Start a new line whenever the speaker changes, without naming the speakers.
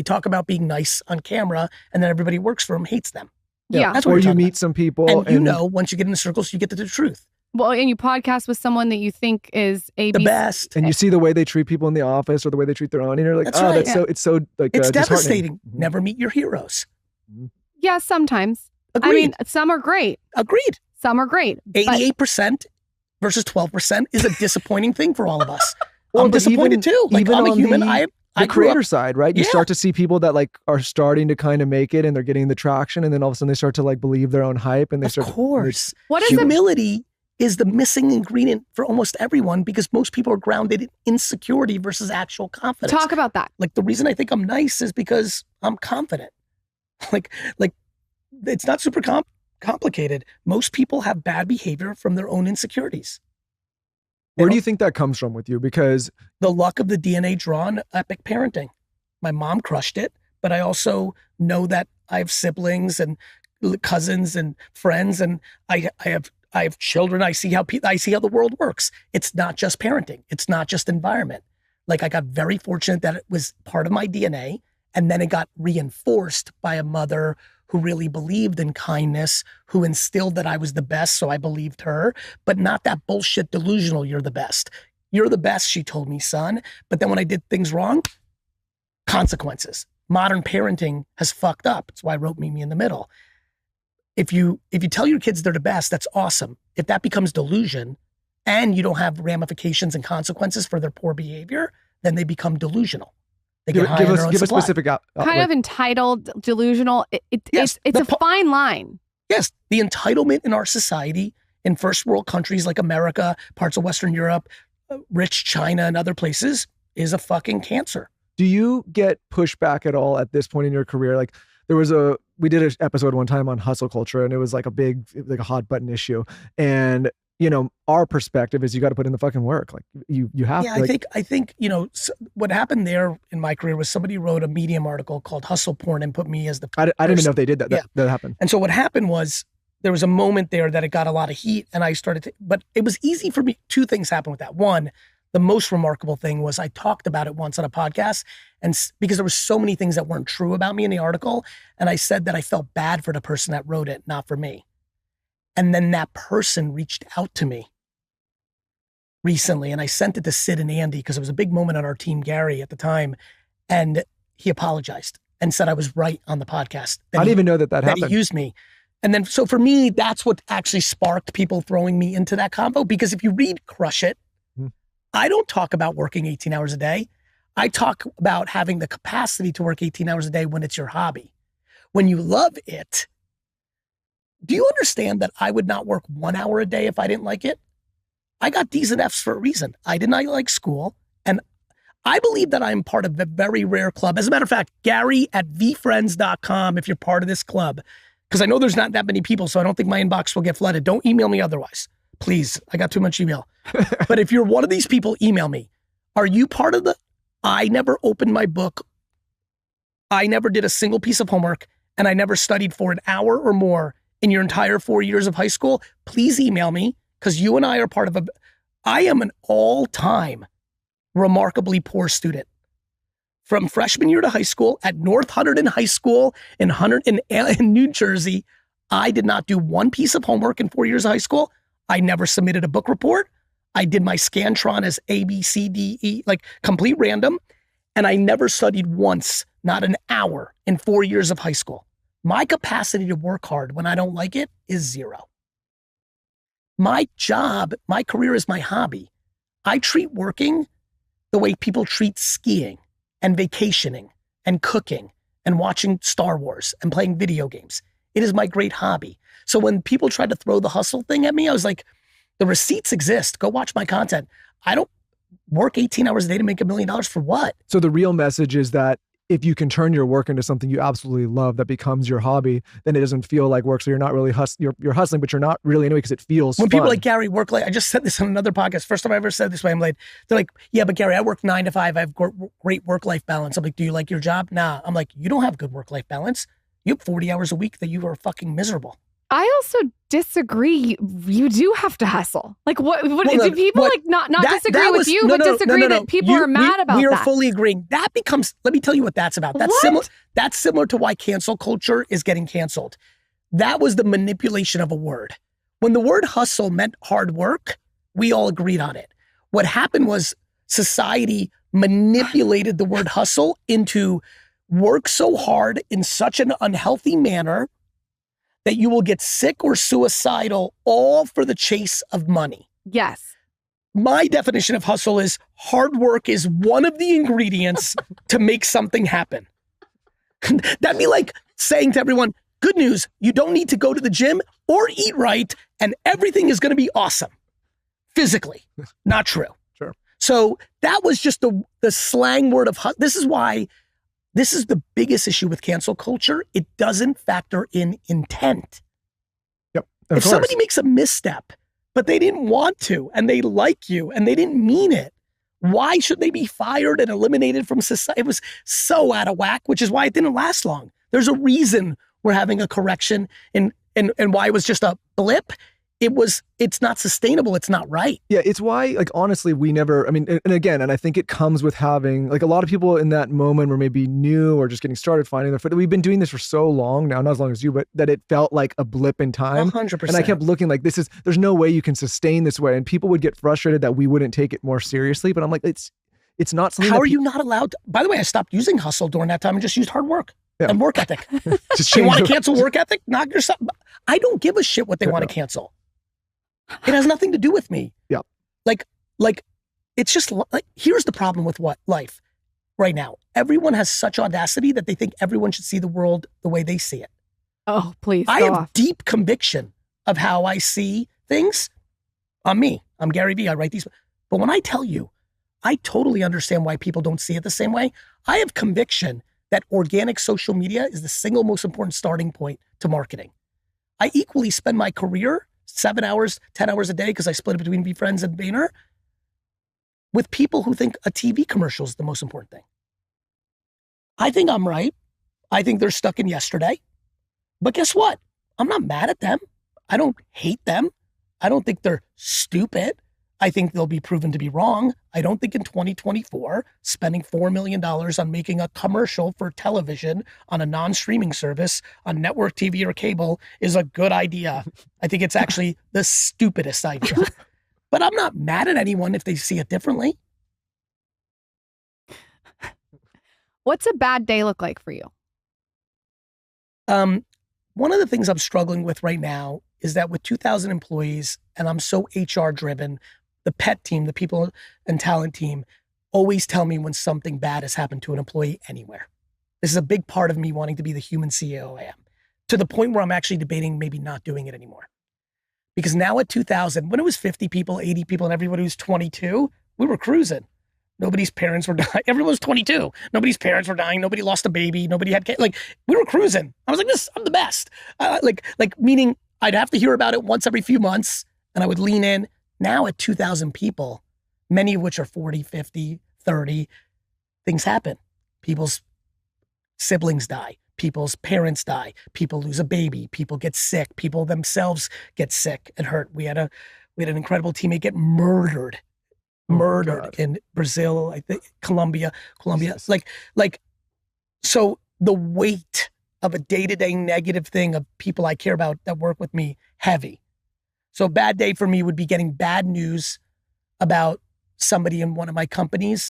They talk about being nice on camera, and then everybody who works for them hates them.
Yeah.
That's what
or
you're
you
talking
meet
about.
some people.
And you know, once you get in the circles, you get to the truth.
Well, and you podcast with someone that you think is
The best.
And you see the way they treat people in the office or the way they treat their own, and you're like,
That's
oh,
right.
that's so, it's so like
It's
disheartening.
devastating. Never meet your heroes.
Yeah, sometimes.
Agreed.
I mean, some are great.
Agreed.
Some are great.
88% versus 12% is a disappointing thing for all of us.
Well,
I'm disappointed too. Like,
even
I'm a
on
human.
the
I grew
creator
up,
side, right? You start to see people that like are starting to kind of make it and they're getting the traction, and then all of a sudden they start to like believe their own hype, and they start.
Of course.
What is
humility is the missing ingredient for almost everyone, because most people are grounded in insecurity versus actual confidence.
Talk about that.
Like, the reason I think I'm nice is because I'm confident. Like it's not super complicated. Most people have bad behavior from their own insecurities.
Where do you think that comes from with you? Because
the luck of the DNA drawn, epic parenting. My mom crushed it, but I also know that I have siblings and cousins and friends, and I have children. I see how the world works. It's not just parenting. It's not just environment. Like, I got very fortunate that it was part of my DNA, and then it got reinforced by a mother who really believed in kindness, who instilled that I was the best, so I believed her, but not that bullshit delusional, you're the best. You're the best, she told me, son. But then when I did things wrong, consequences. Modern parenting has fucked up. That's why I wrote Meet Me in the Middle. If you tell your kids they're the best, that's awesome. If that becomes delusion and you don't have ramifications and consequences for their poor behavior, then they become delusional. They get high on their own
give a
supply.
specific
Kind of entitled, delusional. It's a fine line.
Yes, the entitlement in our society, in first world countries like America, parts of Western Europe, rich China and other places, is a fucking cancer.
Do you get pushback at all at this point in your career? Like, we did an episode one time on hustle culture, and it was like a hot button issue. And you know, our perspective is you got to put in the fucking work. Like you have to.
Yeah, I think, you know, what happened there in my career was somebody wrote a Medium article called Hustle Porn and put me as the
I didn't even know if they did that.
Yeah.
That happened.
And so what happened was there was a moment there that it got a lot of heat, and I started to, but it was easy for me. Two things happened with that. One, the most remarkable thing was I talked about it once on a podcast, and because there were so many things that weren't true about me in the article, and I said that I felt bad for the person that wrote it, not for me. And then that person reached out to me recently, and I sent it to Sid and Andy because it was a big moment on our team, Gary, at the time, and he apologized and said I was right on the podcast.
I didn't even know that happened.
He used me. And then, so for me, that's what actually sparked people throwing me into that combo, because if you read Crush It, I don't talk about working 18 hours a day. I talk about having the capacity to work 18 hours a day when it's your hobby. When you love it, do you understand that I would not work 1 hour a day if I didn't like it? I got D's and F's for a reason. I did not like school. And I believe that I'm part of a very rare club. As a matter of fact, Gary at vfriends.com, if you're part of this club, because I know there's not that many people, so I don't think my inbox will get flooded. Don't email me otherwise. Please, I got too much email. But if you're one of these people, email me. Are you part of the, I never opened my book, I never did a single piece of homework, and I never studied for an hour or more in your entire 4 years of high school? Please email me, because you and I are part of I am an all-time remarkably poor student. From freshman year to high school at North Hunterdon High School in New Jersey, I did not do one piece of homework in 4 years of high school. I never submitted a book report. I did my Scantron as A, B, C, D, E, like complete random. And I never studied once, not an hour in 4 years of high school. My capacity to work hard when I don't like it is zero. My job, my career is my hobby. I treat working the way people treat skiing and vacationing and cooking and watching Star Wars and playing video games. It is my great hobby. So when people tried to throw the hustle thing at me, I was like, the receipts exist. Go watch my content. I don't work 18 hours a day to make $1 million for what?
So the real message is that if you can turn your work into something you absolutely love that becomes your hobby, then it doesn't feel like work. So you're not really you're hustling, but you're not really anyway because it feels
when
fun.
People like, Gary, work late. I just said this on another podcast. First time I ever said this way, I'm late. They're like, yeah, but Gary, I work 9 to 5. I have great work-life balance. I'm like, do you like your job? Nah. I'm like, you don't have good work-life balance. You have 40 hours a week that you are fucking miserable.
I also disagree. You do have to hustle. Like what do people not disagree with you, but disagree that people are mad about that?
We are fully agreeing. That becomes, let me tell you what that's about. That's similar to why cancel culture is getting canceled. That was the manipulation of a word. When the word hustle meant hard work, we all agreed on it. What happened was society manipulated the word hustle into work so hard in such an unhealthy manner that you will get sick or suicidal, all for the chase of money.
Yes.
My definition of hustle is hard work is one of the ingredients to make something happen. That'd be like saying to everyone, good news, you don't need to go to the gym or eat right, and everything is going to be awesome. Physically, not true.
Sure.
So that was just the slang word of hustle. This is why this is the biggest issue with cancel culture. It doesn't factor in intent.
Yep.
If somebody makes a misstep, but they didn't want to, and they like you, and they didn't mean it, why should they be fired and eliminated from society? It was so out of whack, which is why it didn't last long. There's a reason we're having a correction and why it was just a blip. It's not sustainable. It's not right.
Yeah, it's why, like, honestly, we never, I mean, and I think it comes with having, like, a lot of people in that moment were maybe new or just getting started finding their foot. We've been doing this for so long now, not as long as you, but that it felt like a blip in time.
100%.
And I kept looking like, there's no way you can sustain this way. And people would get frustrated that we wouldn't take it more seriously. But I'm like, it's not something.
How are you not allowed to? By the way, I stopped using hustle during that time and just used hard work and work ethic.
Just
you want to cancel work ethic? Knock yourself. I don't give a shit what they want to cancel. It has nothing to do with me.
Yeah.
Like it's just like, here's the problem with life right now. Everyone has such audacity that they think everyone should see the world the way they see it.
Oh, please.
I have deep conviction of how I see things. I'm me. I'm Gary Vee. I write these. But when I tell you, I totally understand why people don't see it the same way. I have conviction that organic social media is the single most important starting point to marketing. I equally spend my career 7 hours, 10 hours a day, because I split it between VeeFriends and Vayner, with people who think a TV commercial is the most important thing. I think I'm right. I think they're stuck in yesterday. But guess what? I'm not mad at them. I don't hate them. I don't think they're stupid. I think they'll be proven to be wrong. I don't think in 2024, spending $4 million on making a commercial for television on a non-streaming service on network TV or cable is a good idea. I think it's actually the stupidest idea. But I'm not mad at anyone if they see it differently.
What's a bad day look like for you?
One of the things I'm struggling with right now is that with 2,000 employees, and I'm so HR driven, the pet team, the people and talent team always tell me when something bad has happened to an employee anywhere. This is a big part of me wanting to be the human CEO I am, to the point where I'm actually debating maybe not doing it anymore. Because now at 2,000, when it was 50 people, 80 people, and everybody was 22, we were cruising. Nobody's parents were dying. Everyone was 22. Nobody's parents were dying. Nobody lost a baby. Nobody had, like, we were cruising. I was like, I'm the best. Meaning I'd have to hear about it once every few months and I would lean in. Now at 2,000 people, many of which are 40, 50, 30, things happen. People's siblings die. People's parents die. People lose a baby. People get sick. People themselves get sick and hurt. We had an incredible teammate get murdered in Brazil, I think, Colombia. Jesus. So the weight of a day-to-day negative thing of people I care about that work with me, heavy. So a bad day for me would be getting bad news about somebody in one of my companies